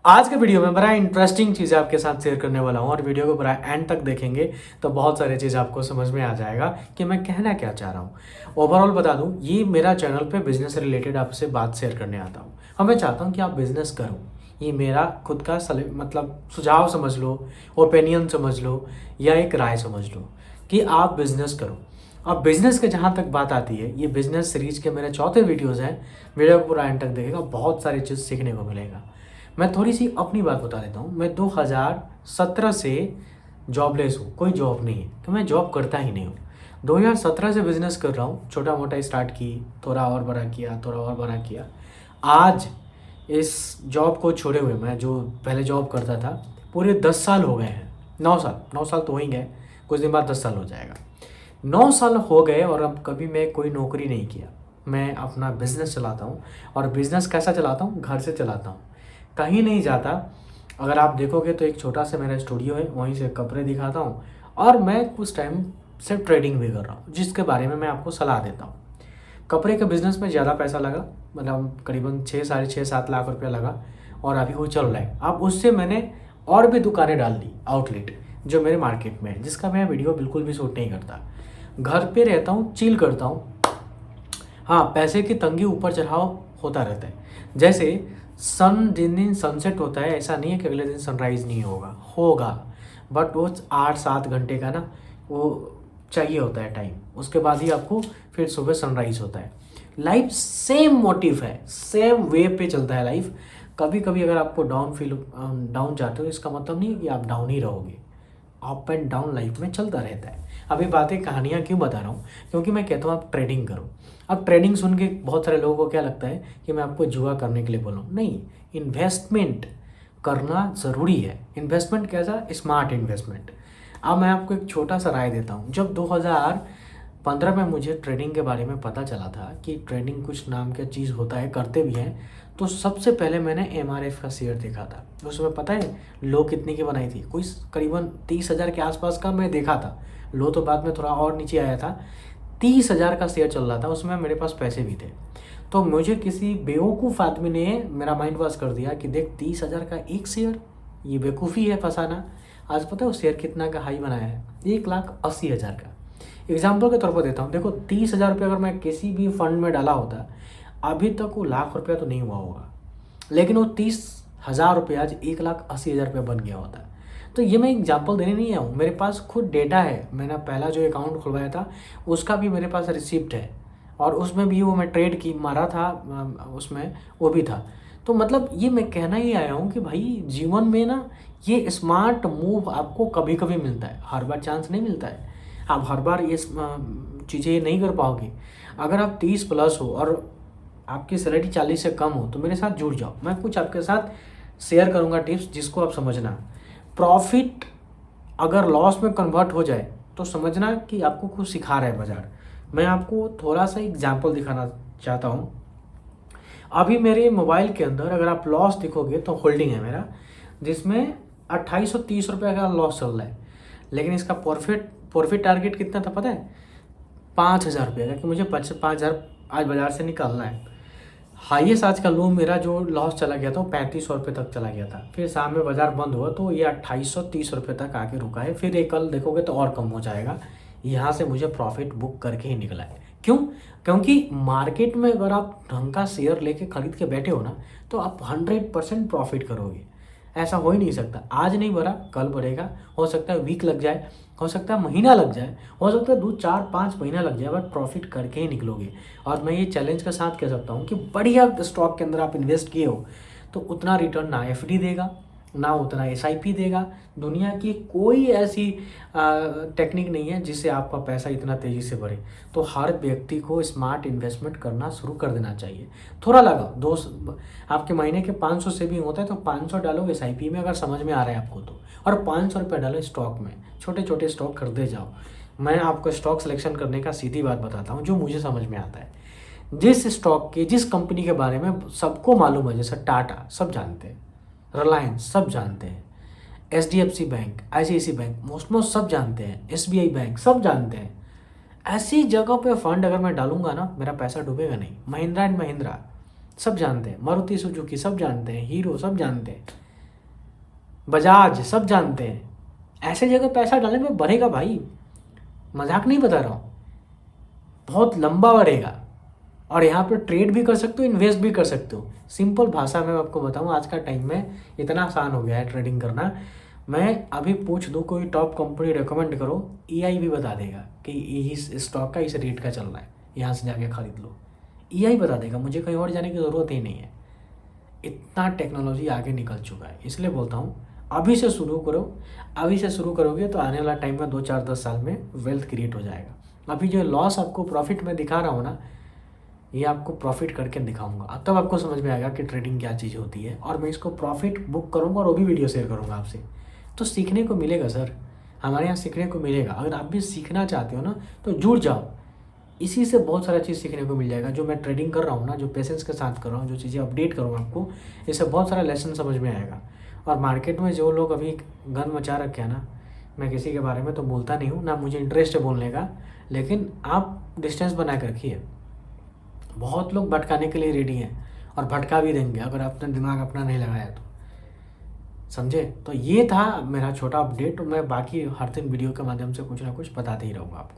आज के वीडियो में बड़ा इंटरेस्टिंग चीज़ आपके साथ शेयर करने वाला हूँ और वीडियो को बड़ा एंड तक देखेंगे तो बहुत सारी चीज़ आपको समझ में आ जाएगा कि मैं कहना क्या चाह रहा हूँ। ओवरऑल बता दूँ, ये मेरा चैनल पे बिजनेस से रिलेटेड आपसे बात शेयर करने आता हूँ और मैं चाहता हूँ कि आप बिजनेस करो। ये मेरा खुद का मतलब सुझाव समझ लो, ओपिनियन समझ लो या एक राय समझ लो कि आप बिजनेस करो। अब बिजनेस के जहाँ तक बात आती है, ये बिजनेस सीरीज के मेरे चौथे वीडियोज़ हैं। वीडियो को पूरा एंड तक देखेगा, बहुत सारी चीज़ सीखने को मिलेगा। मैं थोड़ी सी अपनी बात बता देता हूँ। मैं 2017 से जॉबलेस हूँ, कोई जॉब नहीं है कि मैं जॉब करता ही नहीं हूँ। 2017 से बिजनेस कर रहा हूँ, छोटा मोटा स्टार्ट की, थोड़ा और बड़ा किया, थोड़ा और बड़ा किया। आज इस जॉब को छोड़े हुए, मैं जो पहले जॉब करता था, पूरे 10 साल हो गए हैं। 9 साल तो हो ही गए, कुछ दिन बाद 10 साल हो जाएगा। 9 साल हो गए और अब कभी मैं कोई नौकरी नहीं किया। मैं अपना बिजनेस चलाता हूँ और बिजनेस कैसा चलाता हूँ, घर से चलाता हूँ, कहीं नहीं जाता। अगर आप देखोगे तो एक छोटा सा मेरा स्टूडियो है, वहीं से कपड़े दिखाता हूँ और मैं कुछ टाइम से ट्रेडिंग भी कर रहा हूँ, जिसके बारे में मैं आपको सलाह देता हूँ। कपड़े के बिज़नेस में ज़्यादा पैसा लगा, मतलब करीबन 6 साढ़े 6 7 लाख रुपया लगा और अभी वो चल रहा है। अब उससे मैंने और भी दुकानें डाल दी, आउटलेट जो मेरे मार्केट में है, जिसका मैं वीडियो बिल्कुल भी शूट नहीं करता। घर पे रहता हूँ, चिल करता हूँ। हाँ, पैसे की तंगी ऊपर चढ़ाव होता रहता है। जैसे सन जिन दिन सनसेट होता है, ऐसा नहीं है कि अगले दिन सनराइज़ नहीं होगा, होगा। बट वो 8 7 घंटे का ना, वो चाहिए होता है टाइम, उसके बाद ही आपको फिर सुबह सनराइज होता है। लाइफ सेम मोटिव है, सेम वे पे चलता है लाइफ। कभी कभी अगर आपको डाउन जाते हो, इसका मतलब नहीं है कि आप डाउन ही रहोगे। अप एंड डाउन लाइफ में चलता रहता है। अभी बातें कहानियाँ क्यों बता रहा हूँ, क्योंकि मैं कहता हूँ आप ट्रेडिंग करो। अब ट्रेडिंग सुन के बहुत सारे लोगों को क्या लगता है कि मैं आपको जुआ करने के लिए बोल रहा हूँ। नहीं, इन्वेस्टमेंट करना ज़रूरी है। इन्वेस्टमेंट कैसा, स्मार्ट इन्वेस्टमेंट। अब मैं आपको एक छोटा सा राय देता हूँ। जब 2015 में मुझे ट्रेडिंग के बारे में पता चला था कि ट्रेडिंग कुछ नाम का चीज़ होता है, करते भी हैं, तो सबसे पहले मैंने MRF का शेयर देखा था। उसमें पता है लो कितने की बनाई थी, कोई करीबन 30,000 के आसपास का मैं देखा था। लो तो बाद में थोड़ा और नीचे आया था। 30,000 का शेयर चल रहा था, उसमें मेरे पास पैसे भी थे। तो मुझे किसी बेवकूफ़ आदमी ने मेरा माइंड वॉश कर दिया कि देख 30,000 का एक शेयर, ये बेवकूफ़ी है, फंसाना। आज पता है वो शेयर कितना का हाई बनाया है, 1,80,000 का। एग्जाम्पल के तौर पर देता हूँ, देखो 30,000 रुपये अगर मैं किसी भी फंड में डाला होता, अभी तक वो लाख रुपया तो नहीं हुआ होगा, लेकिन वो 30,000 रुपये आज 1,80,000 रुपये बन गया होता है। तो ये मैं एग्जाम्पल देने नहीं आया हूँ, मेरे पास खुद डेटा है। मैंने पहला जो अकाउंट खुलवाया था उसका भी मेरे पास रिसिप्ट है, और उसमें भी वो मैं ट्रेड की मारा था, उसमें वो भी था। तो मतलब ये मैं कहना ही आया हूँ कि भाई जीवन में ना, ये स्मार्ट मूव आपको कभी कभी मिलता है, हर बार चांस नहीं मिलता है। आप हर बार ये चीज़ें नहीं कर पाओगे। अगर आप 30+ हो और आपकी सैलरी 40 से कम हो तो मेरे साथ जुड़ जाओ, मैं कुछ आपके साथ शेयर करूंगा टिप्स, जिसको आप समझना। प्रॉफिट अगर लॉस में कन्वर्ट हो जाए तो समझना कि आपको कुछ सिखा रहा है बाजार। मैं आपको थोड़ा सा एग्जाम्पल दिखाना चाहता हूँ। अभी मेरे मोबाइल के अंदर अगर आप लॉस दिखोगे तो होल्डिंग है मेरा, जिसमें 2830 रुपये का लॉस चल रहा है। लेकिन इसका प्रॉफिट टारगेट कितना था पता है, 5,000 रुपये का, कि मुझे 5,000 आज बाजार से निकालना है। हाईएस्ट आज का लो मेरा जो लॉस चला गया था वो 3500 रुपये तक चला गया था। फिर शाम में बाजार बंद हुआ तो ये 2830 रुपये तक आके रुका है। फिर एक कल देखोगे तो और कम हो जाएगा। यहाँ से मुझे प्रॉफिट बुक करके ही निकला है। क्यों? क्योंकि मार्केट में अगर आप ढंग का शेयर लेके खरीद के बैठे हो ना, तो आप 100% प्रॉफिट करोगे। ऐसा हो ही नहीं सकता, आज नहीं बढ़ा कल बढ़ेगा। हो सकता है वीक लग जाए, हो सकता है महीना लग जाए, हो सकता है 2 4 5 महीना लग जाए, बट प्रॉफिट करके ही निकलोगे। और मैं ये चैलेंज के साथ कह सकता हूँ कि बढ़िया स्टॉक के अंदर आप इन्वेस्ट किए हो तो उतना रिटर्न ना FD देगा, ना उतना SIP देगा। दुनिया की कोई ऐसी टेक्निक नहीं है जिससे आपका पैसा इतना तेज़ी से बढ़े। तो हर व्यक्ति को स्मार्ट इन्वेस्टमेंट करना शुरू कर देना चाहिए। थोड़ा लगाओ, आपके महीने के 500 सेविंग होता है तो 500 डालो SIP में, अगर समझ में आ रहा है आपको तो, और 500 रुपये डालो स्टॉक में। छोटे छोटे स्टॉक खरीदे जाओ। मैं आपको स्टॉक सिलेक्शन करने का सीधी बात बताता हूँ जो मुझे समझ में आता है। जिस स्टॉक के, जिस कंपनी के बारे में सबको मालूम है, जैसे टाटा सब जानते हैं, रिलायंस सब जानते हैं, HDFC bank, ICICI bank most सब जानते हैं, SBI बैंक सब जानते हैं, ऐसी जगह पे फंड अगर मैं डालूंगा ना, मेरा पैसा डूबेगा नहीं। महिंद्रा एंड महिंद्रा सब जानते हैं, मारुति सुजुकी सब जानते हैं, हीरो सब जानते हैं। बजाज सब जानते हैं। ऐसे जगह पैसा डालने में बढ़ेगा भाई, मजाक नहीं बता रहा हूँ, बहुत लंबा बढ़ेगा। और यहाँ पे ट्रेड भी कर सकते हो, इन्वेस्ट भी कर सकते हो। सिंपल भाषा में आपको बताऊँ, आज का टाइम में इतना आसान हो गया है ट्रेडिंग करना। मैं अभी पूछ दूँ कोई टॉप कंपनी रिकमेंड करो, एआई भी बता देगा कि इस स्टॉक का इस रेट का चल रहा है, यहाँ से जाके खरीद लो। एआई बता देगा, मुझे कहीं और जाने की ज़रूरत ही नहीं है। इतना टेक्नोलॉजी आगे निकल चुका है, इसलिए बोलता हूँ अभी से शुरू करो। अभी से शुरू करोगे तो आने वाला टाइम में 2 4 10 साल में वेल्थ क्रिएट हो जाएगा। अभी जो लॉस आपको प्रॉफिट में दिखा रहा हूँ ना, ये आपको प्रॉफिट करके दिखाऊंगा, अब तब आपको समझ में आएगा कि ट्रेडिंग क्या चीज़ होती है। और मैं इसको प्रॉफिट बुक करूँगा और वो भी वीडियो शेयर करूँगा आपसे, तो सीखने को मिलेगा सर, हमारे यहाँ सीखने को मिलेगा। अगर आप भी सीखना चाहते हो ना तो जुड़ जाओ, इसी से बहुत सारा चीज़ सीखने को मिल जाएगा। जो मैं ट्रेडिंग कर रहा हूँ ना, जो पेशेंस के साथ कर रहा हूँ, जो चीज़ें अपडेट करूँगा आपको, इससे बहुत सारा लेसन समझ में आएगा। और मार्केट में जो लोग अभी गन मचा रखे हैं ना, मैं किसी के बारे में तो बोलता नहीं हूँ, ना मुझे इंटरेस्ट है बोलने का, लेकिन आप डिस्टेंस बना कर रखिए। बहुत लोग भटकाने के लिए रेडी हैं और भटका भी देंगे अगर आपने दिमाग अपना नहीं लगाया तो, समझे। तो ये था मेरा छोटा अपडेट। मैं बाकी हर दिन वीडियो के माध्यम से कुछ ना कुछ बताते ही रहूँगा आपको।